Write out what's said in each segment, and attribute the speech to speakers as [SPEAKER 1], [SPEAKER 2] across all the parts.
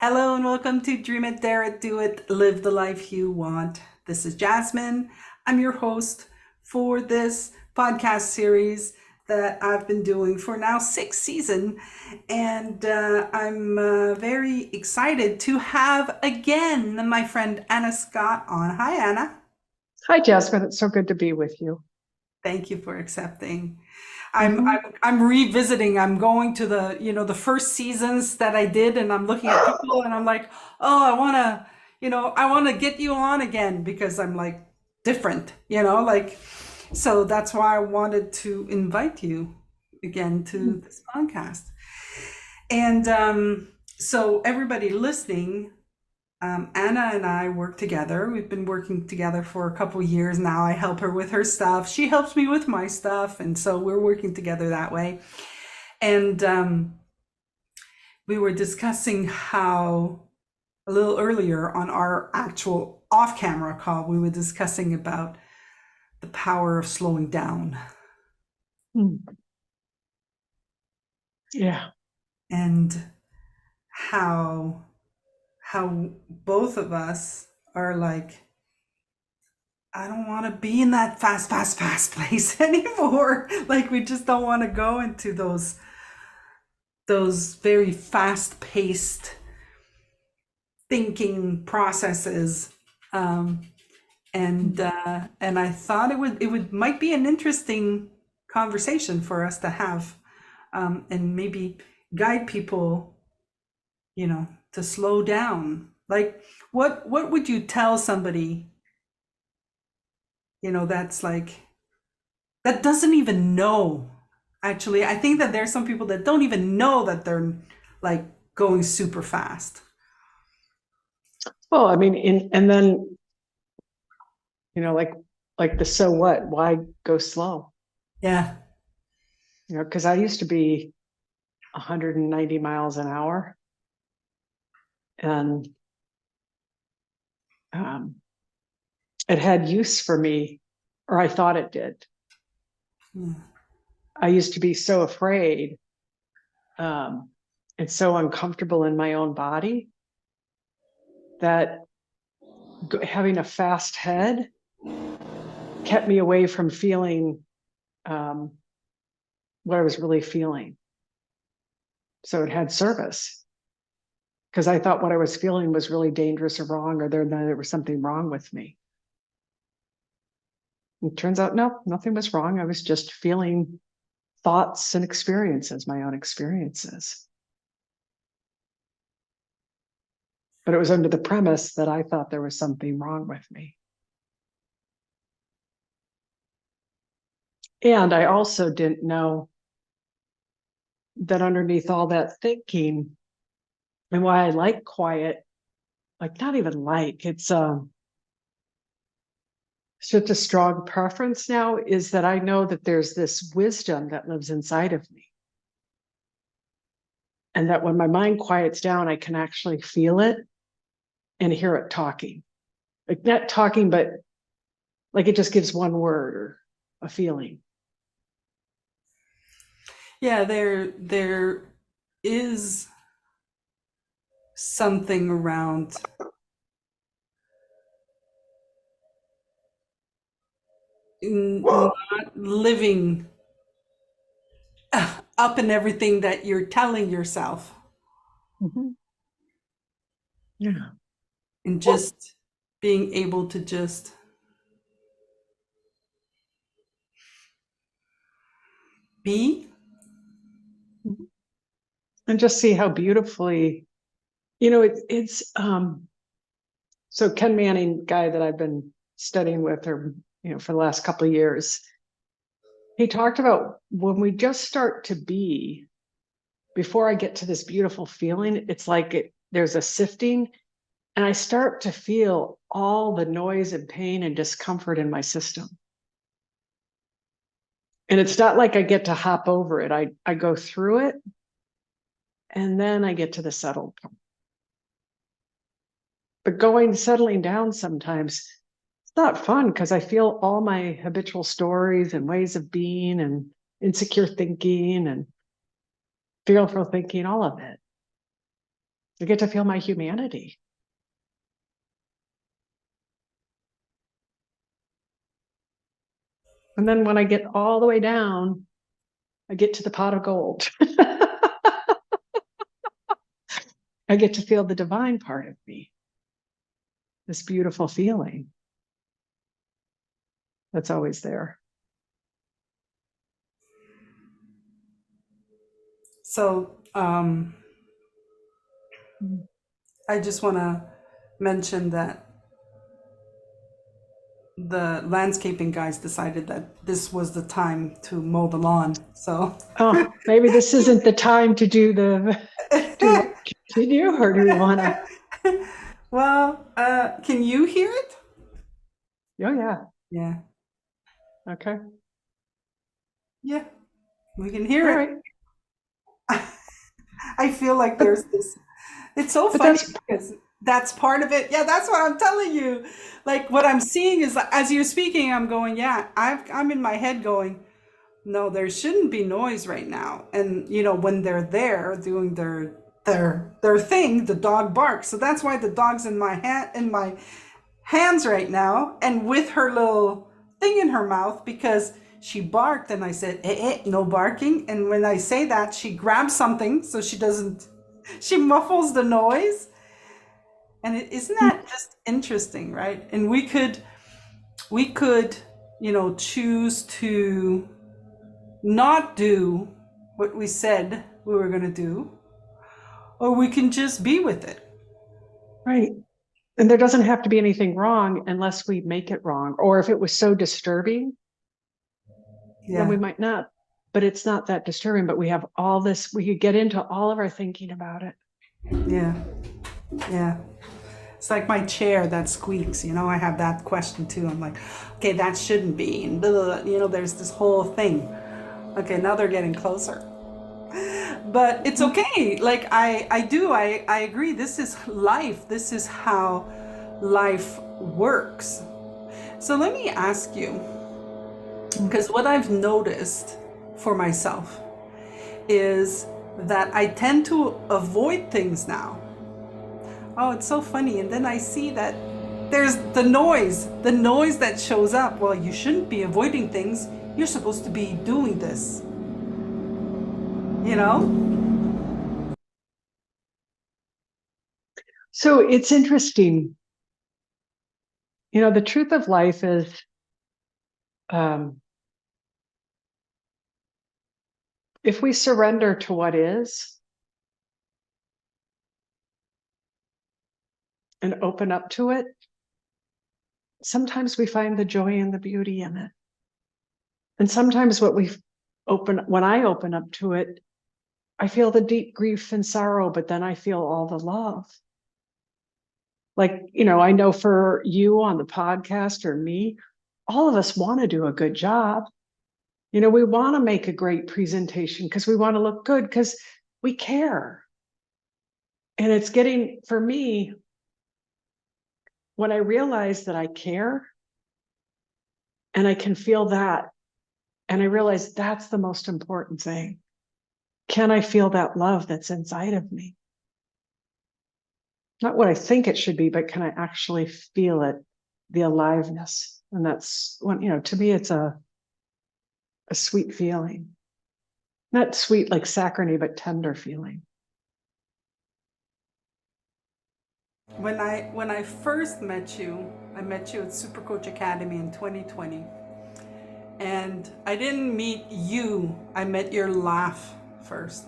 [SPEAKER 1] Hello and welcome to Dream It, Dare It, Do It, Live the Life You Want. This is Jasmine. I'm your host for this podcast series that I've been doing for now 6 seasons. And I'm very excited to have again my friend Anna Scott on. Hi, Anna.
[SPEAKER 2] Hi, Jasmine. It's so good to be with you.
[SPEAKER 1] Thank you for accepting. I'm
[SPEAKER 2] hmm
[SPEAKER 1] I'm I'm revisiting. I'm going to the first seasons that I did, and I'm looking at people, and I'm like, oh, I wanna get you on again because I'm like different, like so that's why I wanted to invite you again to this podcast. And so everybody listening, Anna and I work together. We've been working together for a couple years now. I help her with her stuff. She helps me with my stuff. And so we're working together that way. And we were discussing how a little earlier on our actual off camera call, we were discussing about the power of slowing down
[SPEAKER 2] Yeah.
[SPEAKER 1] and how both of us are like, I don't want to be in that fast place anymore. Like we just don't want to go into those very fast paced thinking processes. Um, and I thought it would might be an interesting conversation for us to have, and maybe guide people, to slow down. Like what would you tell somebody, that's like that doesn't even know. Actually, I think that there's some people that don't even know that they're like going super fast.
[SPEAKER 2] Well, I mean, and then, like the so what? Why go slow?
[SPEAKER 1] Yeah.
[SPEAKER 2] Because I used to be 190 miles an hour, and um, it had use for me, or I thought it did.
[SPEAKER 1] Hmm.
[SPEAKER 2] I used to be so afraid, um, and so uncomfortable in my own body that having a fast head kept me away from feeling um, what I was really feeling. So it had service because I thought what I was feeling was really dangerous or wrong, or there was something wrong with me. And it turns out, no, nothing was wrong. I was just feeling thoughts and experiences, my own experiences. But it was under the premise that I thought there was something wrong with me. And I also didn't know that underneath all that thinking, and why I like quiet, like not even like, it's such a strong preference now, is that I know that there's this wisdom that lives inside of me. And that when my mind quiets down, I can actually feel it and hear it talking. Like not talking, but like it just gives one word or a feeling.
[SPEAKER 1] Yeah, there is something around not living up in everything that you're telling yourself
[SPEAKER 2] Mhm. Yeah.
[SPEAKER 1] and just being able to just be.
[SPEAKER 2] Mhm. And just see how beautifully, it's so Ken Manning, guy that I've been studying with, or for the last couple of years, he talked about when we just start to be, before I get to this beautiful feeling, it's like there's a sifting, and I start to feel all the noise and pain and discomfort in my system. And it's not like I get to hop over it. I go through it, and then I get to the settled part. But settling down sometimes, it's not fun because I feel all my habitual stories and ways of being and insecure thinking and fearful thinking, all of it. I get to feel my humanity. And then when I get all the way down, I get to the pot of gold. I get to feel the divine part of me, this beautiful feeling that's always there.
[SPEAKER 1] So I just want to mention that the landscaping guys decided that this was the time to mow the lawn. So
[SPEAKER 2] Oh, maybe this isn't the time to do continue, or do we want to?
[SPEAKER 1] well, can you hear it?
[SPEAKER 2] Oh, yeah.
[SPEAKER 1] Yeah.
[SPEAKER 2] Okay.
[SPEAKER 1] Yeah, we can hear
[SPEAKER 2] All
[SPEAKER 1] it.
[SPEAKER 2] right.
[SPEAKER 1] I feel like
[SPEAKER 2] But,
[SPEAKER 1] there's this. It's so
[SPEAKER 2] but
[SPEAKER 1] funny
[SPEAKER 2] that's,
[SPEAKER 1] because that's part of it. Yeah, that's what I'm telling you. Like what I'm seeing is as you're speaking, I'm going, yeah, I'm in my head going, no, there shouldn't be noise right now. And when they're there doing their thing, the dog barks. So that's why the dog's in my hands right now, and with her little thing in her mouth because she barked, and I said, no barking. And when I say that, she grabs something so she doesn't, she muffles the noise. And isn't that just interesting, right? And we could, choose to not do what we said we were going to do, or we can just be with it.
[SPEAKER 2] right. And there doesn't have to be anything wrong unless we make it wrong. Or if it was so disturbing, then we
[SPEAKER 1] Yeah,
[SPEAKER 2] might not. But it's not that disturbing, but we have all this, we could get into all of our thinking about it.
[SPEAKER 1] yeah, yeah. It's like my chair that squeaks, I have that question too. I'm like, okay, that shouldn't be. And blah, blah, blah, there's this whole thing. Okay, now they're getting closer. But it's okay. Like I agree. This is life. This is how life works. So let me ask you, because what I've noticed for myself is that I tend to avoid things now. Oh, it's so funny. And then I see that there's the noise that shows up. Well, you shouldn't be avoiding things. You're supposed to be doing this. You know?
[SPEAKER 2] So it's interesting. The truth of life is if we surrender to what is and open up to it, sometimes we find the joy and the beauty in it. And sometimes when I open up to it, I feel the deep grief and sorrow, but then I feel all the love. Like, I know for you on the podcast or me, all of us want to do a good job. We want to make a great presentation because we want to look good because we care. And it's for me, when I realize that I care and I can feel that, and I realize that's the most important thing. Can I feel that love that's inside of me? Not what I think it should be, but can I actually feel it, the aliveness? And that's when, to me, it's a sweet feeling. Not sweet like saccharine, but tender feeling.
[SPEAKER 1] When I first met you, I met you at Super Coach Academy in 2020. And I didn't meet you, I met your laugh first.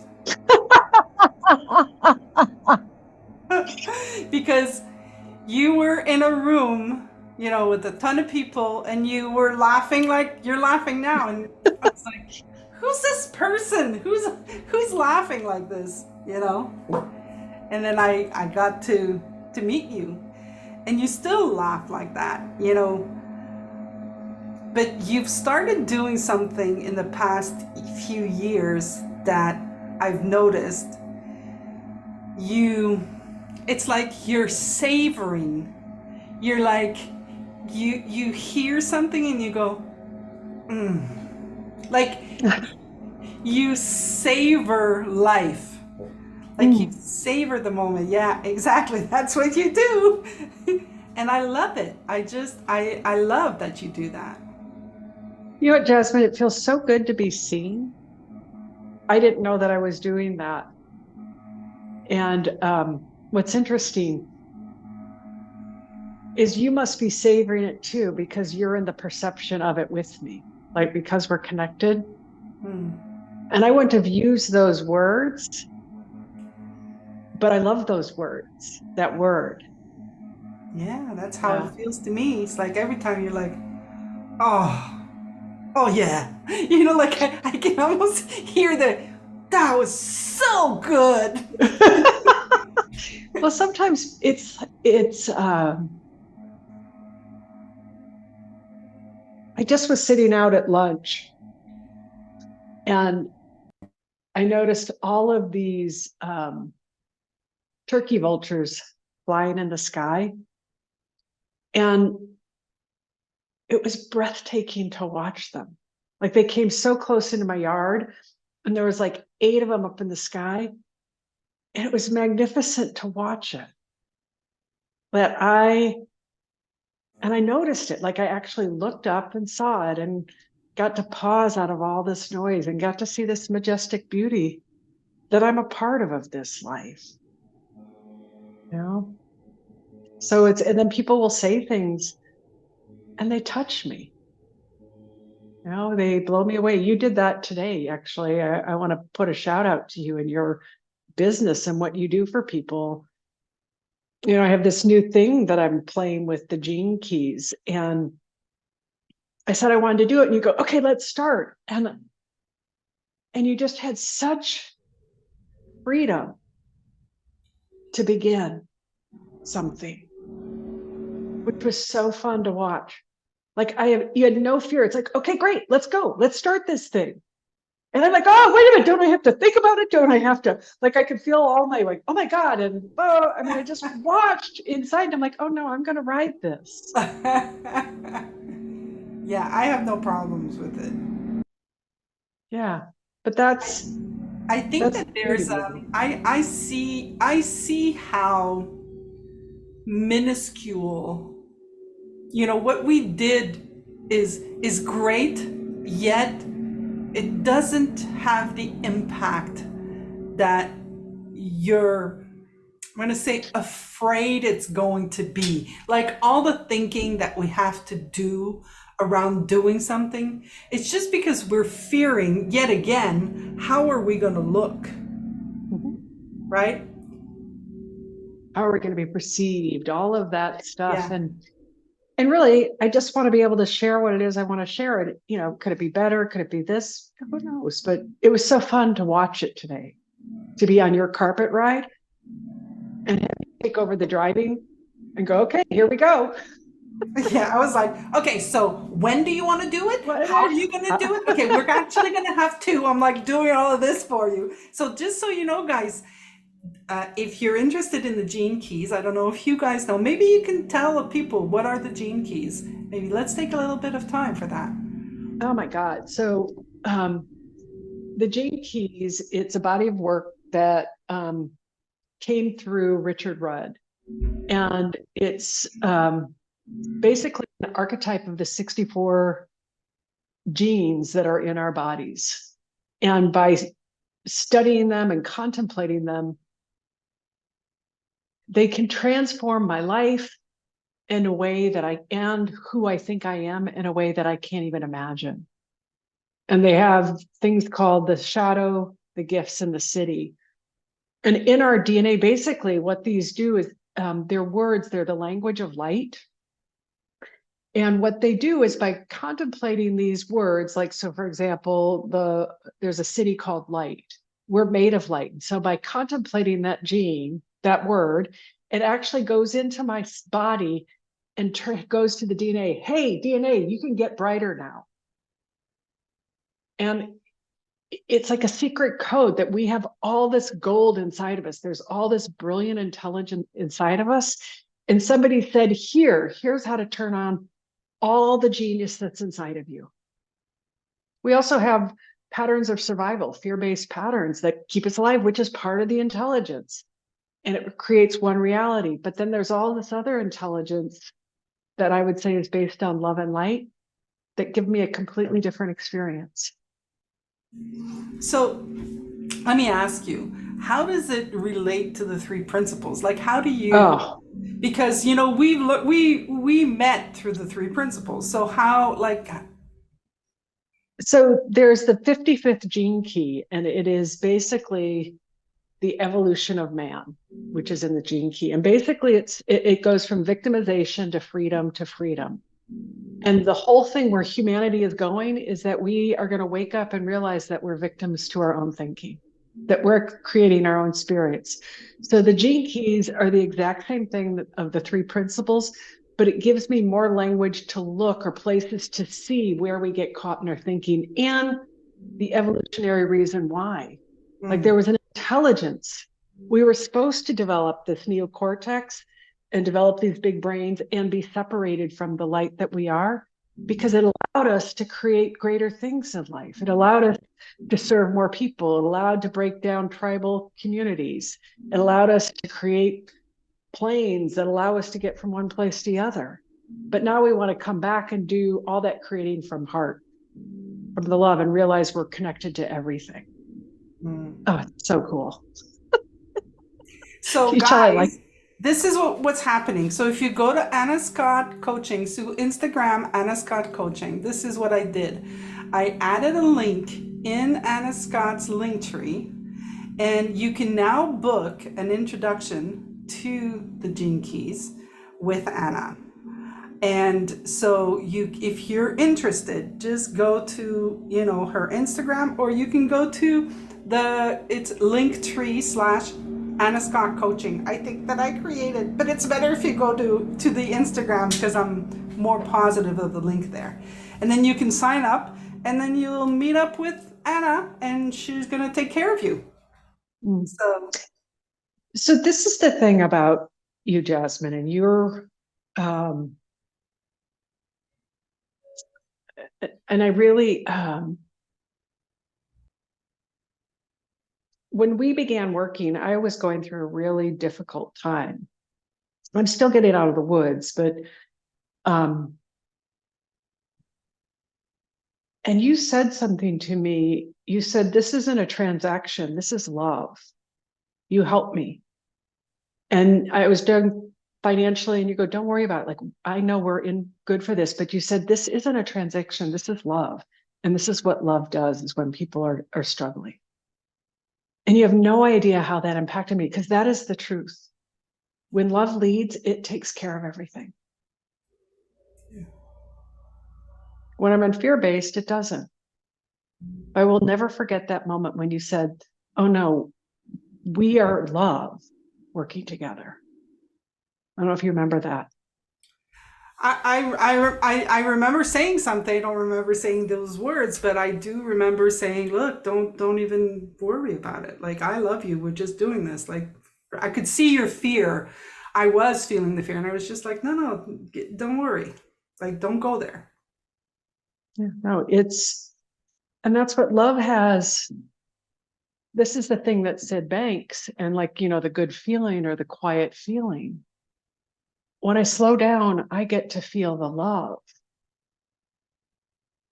[SPEAKER 1] Because you were in a room, with a ton of people, and you were laughing like you're laughing now. And I was like, who's this person? Who's laughing like this? And then I got to meet you, and you still laugh like that. But you've started doing something in the past few years that I've noticed. It's like you're savoring. You're like, you hear something and you go, like you savor life. Like you savor the moment. Yeah, exactly. That's what you do. And I love it. I love that you do that.
[SPEAKER 2] You know what, Jasmine? It feels so good to be seen. I didn't know that I was doing that. And what's interesting is you must be savoring it too, because you're in the perception of it with me, like because we're connected.
[SPEAKER 1] Mm.
[SPEAKER 2] And I wouldn't have used those words, but I love those words, that word.
[SPEAKER 1] Yeah, that's how it
[SPEAKER 2] Yeah.
[SPEAKER 1] feels to me. It's like every time you're like, oh, oh yeah. You know, like I can almost hear that was so good.
[SPEAKER 2] Well, sometimes it's I just was sitting out at lunch and I noticed all of these turkey vultures flying in the sky. And it was breathtaking to watch them. Like they came so close into my yard, and there was like 8 of them up in the sky. And it was magnificent to watch it. That I noticed it. Like I actually looked up and saw it and got to pause out of all this noise and got to see this majestic beauty that I'm a part of this life. You know? So and then people will say things and they touch me. You know, they blow me away. You did that today, actually. I want to put a shout out to you and your business and what you do for people. You know, I have this new thing that I'm playing with the gene keys. And I said I wanted to do it. And you go, okay, let's start. And you just had such freedom to begin something, which was so fun to watch. Like you had no fear. It's like, okay, great, let's go. Let's start this thing. And I'm like, oh, wait a minute, don't I have to think about it? Don't I have to, like, I could feel all my, like, oh my God. And, oh, I mean, I just watched inside. And I'm like, oh no, I'm going to ride this.
[SPEAKER 1] Yeah, I have no problems with it.
[SPEAKER 2] Yeah. But that's,
[SPEAKER 1] I think
[SPEAKER 2] that's
[SPEAKER 1] that
[SPEAKER 2] the beauty,
[SPEAKER 1] there's
[SPEAKER 2] really.
[SPEAKER 1] I see how minuscule, you know, what we did is great, yet it doesn't have the impact that you're, I'm going to say, afraid it's going to be. Like all the thinking that we have to do around doing something, it's just because we're fearing yet again, how are we going to look,
[SPEAKER 2] Mhm.
[SPEAKER 1] right?
[SPEAKER 2] How are we going to be perceived? All of that stuff.
[SPEAKER 1] Yeah.
[SPEAKER 2] And really, I just want to be able to share what it is I want to share. It, you know, could it be better? Could it be this? Who knows? But it was so fun to watch it today, to be on your carpet ride and have you take over the driving and go, okay, here we go.
[SPEAKER 1] Yeah, I was like, okay, so when do you want to do it?
[SPEAKER 2] What
[SPEAKER 1] How are you going to do it? Okay, we're actually going to have two. I'm like doing all of this for you. So just so you know, guys, if you're interested in the gene keys, I don't know if you guys know, maybe you can tell the people what are the gene keys. Maybe let's take a little bit of time for that.
[SPEAKER 2] Oh my God. So the Gene Keys, it's a body of work that came through Richard Rudd. And it's basically an archetype of the 64 genes that are in our bodies. And by studying them and contemplating them, they can transform my life in a way that and who I think I am in a way that I can't even imagine. And they have things called the shadow, the gifts, and the city. And in our DNA, basically, what these do is they're words, they're the language of light. And what they do is by contemplating these words, like, so for example, there's a city called light. We're made of light. So by contemplating that gene, that word, it actually goes into my body and goes to the DNA. Hey, DNA, you can get brighter now. And it's like a secret code that we have all this gold inside of us. There's all this brilliant intelligence inside of us. And somebody said, here's how to turn on all the genius that's inside of you. We also have patterns of survival, fear-based patterns that keep us alive, which is part of the intelligence. And it creates one reality. But then there's all this other intelligence that I would say is based on love and light that give me a completely different experience.
[SPEAKER 1] So let me ask you, how does it relate to the three principles? Like, how do you?
[SPEAKER 2] Oh,
[SPEAKER 1] Because you know we met through the three principles. So how like
[SPEAKER 2] so there's the 55th gene key, and it is basically the evolution of man, which is in the gene key. And basically it goes from victimization to freedom to freedom. And the whole thing where humanity is going is that we are going to wake up and realize that we're victims to our own thinking, that we're creating our own spirits. So the gene keys are the exact same thing of the three principles, but it gives me more language to look or places to see where we get caught in our thinking and the evolutionary reason why. Like there was an intelligence. We were supposed to develop this neocortex and develop these big brains and be separated from the light that we are, because it allowed us to create greater things in life. It allowed us to serve more people. It allowed to break down tribal communities. It allowed us to create planes that allow us to get from one place to the other. But now we want to come back and do all that creating from heart, from the love, and realize we're connected to everything. Oh, it's so cool.
[SPEAKER 1] so
[SPEAKER 2] You tell I like.
[SPEAKER 1] guys, this is what's happening. So if you go to Anna Scott Coaching, so Instagram Anna Scott Coaching, this is what I did. I added a link in Anna Scott's link tree, and you can now book an introduction to the Gene Keys with Anna. And so you, if you're interested, just go to, you know, her Instagram, or you can go to it's linktree / Anna Scott Coaching. I think that I created, but it's better if you go to the Instagram because I'm more positive of the link there. And then you can sign up, and then you'll meet up with Anna, and she's going to take care of you.
[SPEAKER 2] So this is the thing about you, Jasmine, and your and I really when we began working, I was going through a really difficult time. I'm still getting out of the woods, but and you said something to me. You said, this isn't a transaction, this is love. You helped me. And I was done financially, and you go, don't worry about it. Like, I know we're in good for this, but you said, this isn't a transaction, this is love. And this is what love does, is when people are struggling. And you have no idea how that impacted me, because that is the truth. When love leads, it takes care of everything. When I'm in fear-based, it doesn't. I will never forget that moment when you said, oh no, we are love working together. I don't know if you remember that.
[SPEAKER 1] I remember saying something. I don't remember saying those words, but I do remember saying, "Look, don't even worry about it. Like, I love you. We're just doing this." Like, I could see your fear. I was feeling the fear, and I was just like, "No, don't worry. Like, don't go there."
[SPEAKER 2] Yeah, no, and that's what love has. This is the thing that Sid Banks, and like, you know, the good feeling or the quiet feeling. When I slow down, I get to feel the love.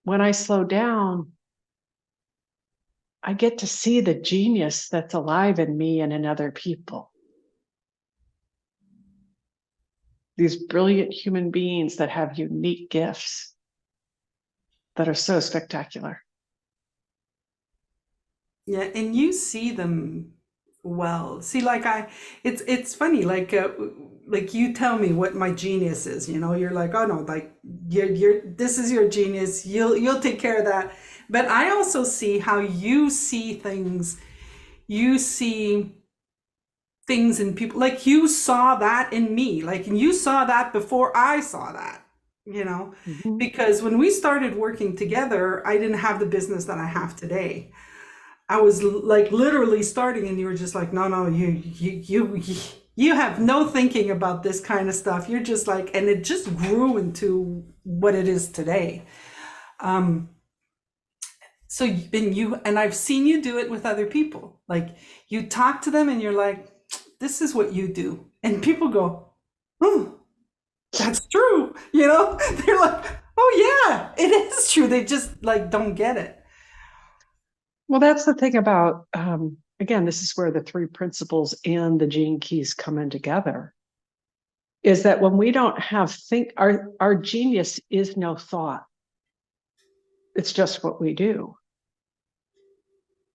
[SPEAKER 2] When I slow down, I get to see the genius that's alive in me and in other people. These brilliant human beings that have unique gifts that are so spectacular.
[SPEAKER 1] Yeah, and you see them well. See, like it's funny. Like you tell me what my genius is. You know, you're like, oh no, like you're this is your genius. You'll take care of that. But I also see how you see things. You see things in people. Like you saw that in me. Like, and you saw that before I saw that. You know,
[SPEAKER 2] Mm-hmm.
[SPEAKER 1] because when we started working together, I didn't have the business that I have today. I was like literally starting, and you were just like, no, you have no thinking about this kind of stuff. You're just like, and it just grew into what it is today. So and I've seen you do it with other people. Like you talk to them and you're like, this is what you do. And people go, oh, that's true. They're like, oh yeah, it is true. They just like don't get it.
[SPEAKER 2] Well, that's the thing about, again, this is where the three principles and the gene keys come in together. Is that when we don't have our genius is no thought. It's just what we do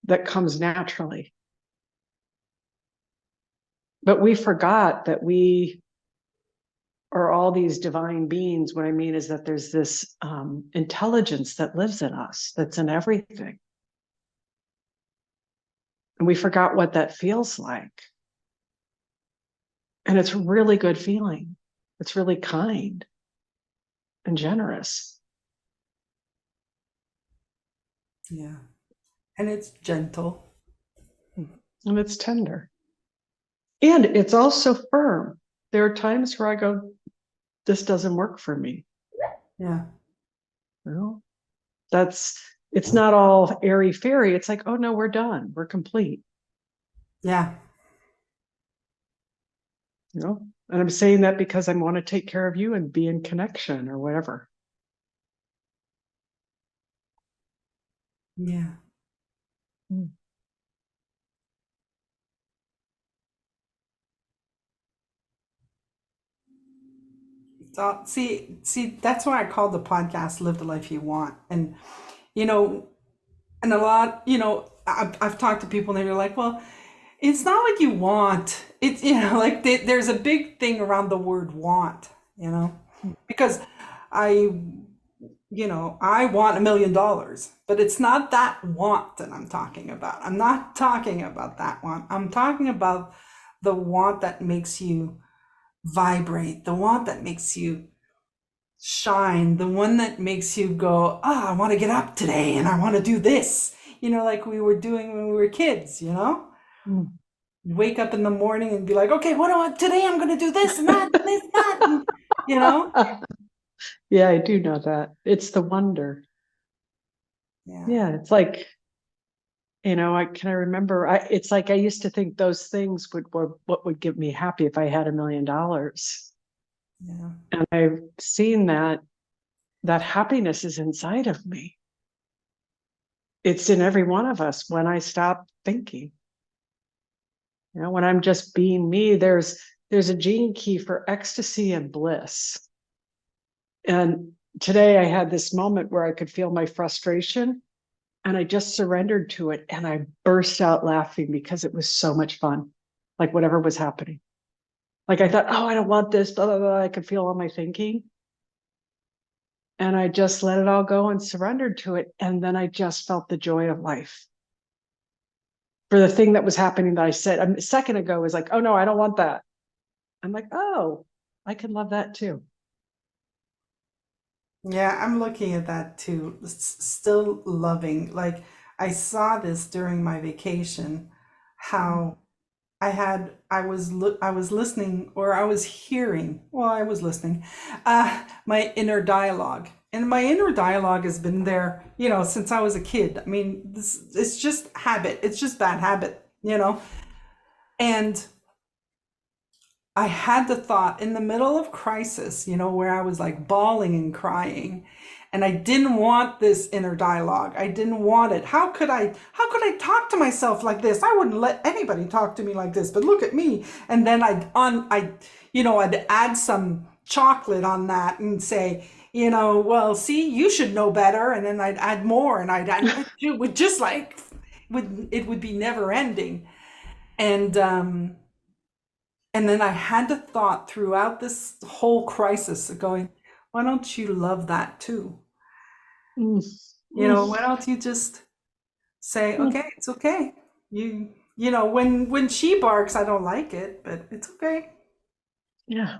[SPEAKER 2] that comes naturally. But we forgot that we are all these divine beings. What I mean is that there's this intelligence that lives in us, that's in everything. And we forgot what that feels like. And it's a really good feeling. It's really kind and generous.
[SPEAKER 1] Yeah. And it's gentle.
[SPEAKER 2] And it's tender. And it's also firm. There are times where I go, this doesn't work for me.
[SPEAKER 1] Yeah.
[SPEAKER 2] Well, it's not all airy fairy. It's like, oh no, we're done. We're complete.
[SPEAKER 1] Yeah.
[SPEAKER 2] And I'm saying that because I want to take care of you and be in connection or whatever.
[SPEAKER 1] Yeah.
[SPEAKER 2] Mm.
[SPEAKER 1] So, see, that's why I called the podcast "Live the Life You Want." And you know, and a lot, I've talked to people and they're like, "Well, it's not like you want." It's like there's a big thing around the word "want," because I, I want $1 million, but it's not that want that I'm talking about. I'm not talking about that want. I'm talking about the want that makes you vibrate, the want that makes you shine, the one that makes you go, I want to get up today and I want to do this, like we were doing when we were kids.
[SPEAKER 2] Mm.
[SPEAKER 1] Wake up in the morning and be like, okay, what do I today? I'm going to do this and that, and this, that, and, you know?
[SPEAKER 2] Yeah, I do know that. It's the wonder.
[SPEAKER 1] Yeah.
[SPEAKER 2] Yeah, it's like, I remember, it's like I used to think those things were what would give me happy if I had $1 million.
[SPEAKER 1] Yeah.
[SPEAKER 2] And I've seen that happiness is inside of me. It's in every one of us when I stop thinking. When I'm just being me, there's a gene key for ecstasy and bliss. And today I had this moment where I could feel my frustration and I just surrendered to it and I burst out laughing because it was so much fun. Like whatever was happening. Like I thought, oh, I don't want this, blah, blah, blah. I could feel all my thinking. And I just let it all go and surrendered to it. And then I just felt the joy of life. For the thing that was happening that I said a second ago was like, oh no, I don't want that. I'm like, oh, I can love that too.
[SPEAKER 1] Yeah, I'm looking at that too. Still loving. Like I saw this during my vacation, how I was listening, or I was hearing, well, I was listening, my inner dialogue. And my inner dialogue has been there, since I was a kid. I mean, it's just habit. It's just bad habit. And I had the thought in the middle of crisis, where I was like bawling and crying, and I didn't want this inner dialogue. I didn't want it. How could I talk to myself like this? I wouldn't let anybody talk to me like this, but look at me. And then I'd add some chocolate on that and say, well, see, you should know better. And then I'd add more and it would just like it would be never ending. And and then I had the thought throughout this whole crisis of going, why don't you love that too?
[SPEAKER 2] Mm, mm,
[SPEAKER 1] Why don't you just say,
[SPEAKER 2] mm.
[SPEAKER 1] okay, it's okay. When she barks, I don't like it, but it's okay.
[SPEAKER 2] Yeah,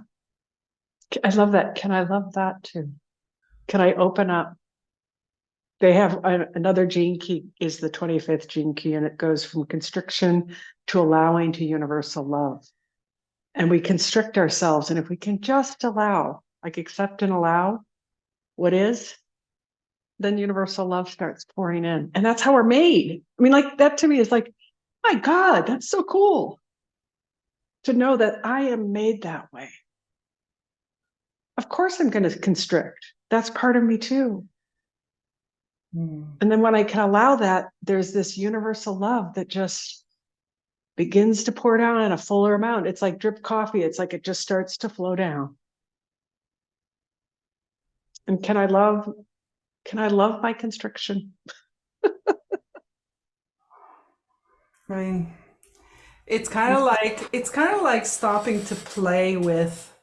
[SPEAKER 2] I love that. Can I love that too? Can I open up? They have another gene key is the 25th gene key, and it goes from constriction to allowing to universal love. And we constrict ourselves. And if we can just allow, like accept and allow what is, then universal love starts pouring in. And that's how we're made. I mean, like that to me is like, my God, that's so cool to know that I am made that way. Of course, I'm going to constrict. That's part of me too. And then when I can allow that, there's this universal love that just begins to pour down in a fuller amount. It's like drip coffee. It's like it just starts to flow down. And can I love my constriction?
[SPEAKER 1] I mean, it's kind of like stopping to play with,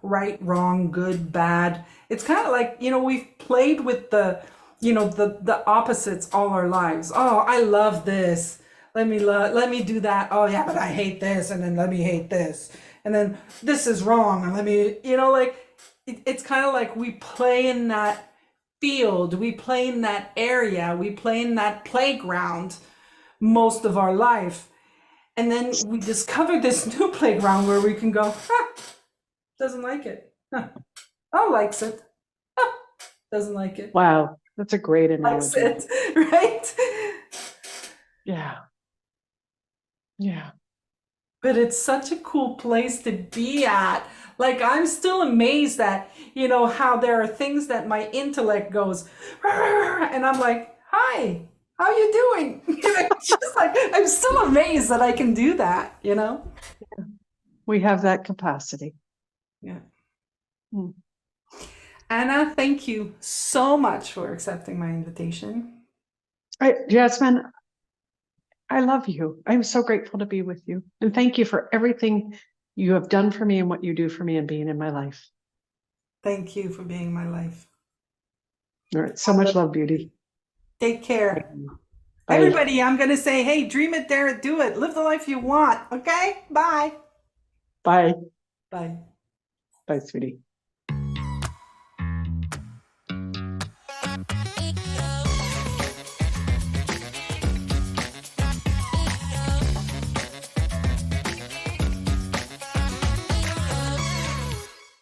[SPEAKER 1] right, wrong, good, bad. It's kind of like, we've played with the opposites all our lives. Oh, I love this. Let me do that. Oh yeah, but I hate this, and then let me hate this. And then this is wrong, and let me, like it's kind of like we play in that field, we play in that area, we play in that playground most of our life. And then we discover this new playground where we can go, doesn't like it. Huh, oh, likes it. Huh, doesn't like it.
[SPEAKER 2] Wow, that's a great
[SPEAKER 1] Likes
[SPEAKER 2] analogy.
[SPEAKER 1] it, right?
[SPEAKER 2] Yeah. Yeah.
[SPEAKER 1] But it's such a cool place to be at. Like, I'm still amazed at, how there are things that my intellect goes, and I'm like, hi, how you doing? It's just like, I'm still amazed that I can do that.
[SPEAKER 2] We have that capacity.
[SPEAKER 1] Yeah.
[SPEAKER 2] Hmm.
[SPEAKER 1] Anna, thank you so much for accepting my invitation.
[SPEAKER 2] Jasmine, I love you. I'm so grateful to be with you. And thank you for everything you have done for me and what you do for me and being in my life.
[SPEAKER 1] Thank you for being my life.
[SPEAKER 2] All right. So much love, beauty.
[SPEAKER 1] Take care.
[SPEAKER 2] Bye.
[SPEAKER 1] Everybody, I'm going to say, hey, dream it, dare it, do it. Live the life you want. Okay? Bye.
[SPEAKER 2] Bye.
[SPEAKER 1] Bye.
[SPEAKER 2] Bye, sweetie.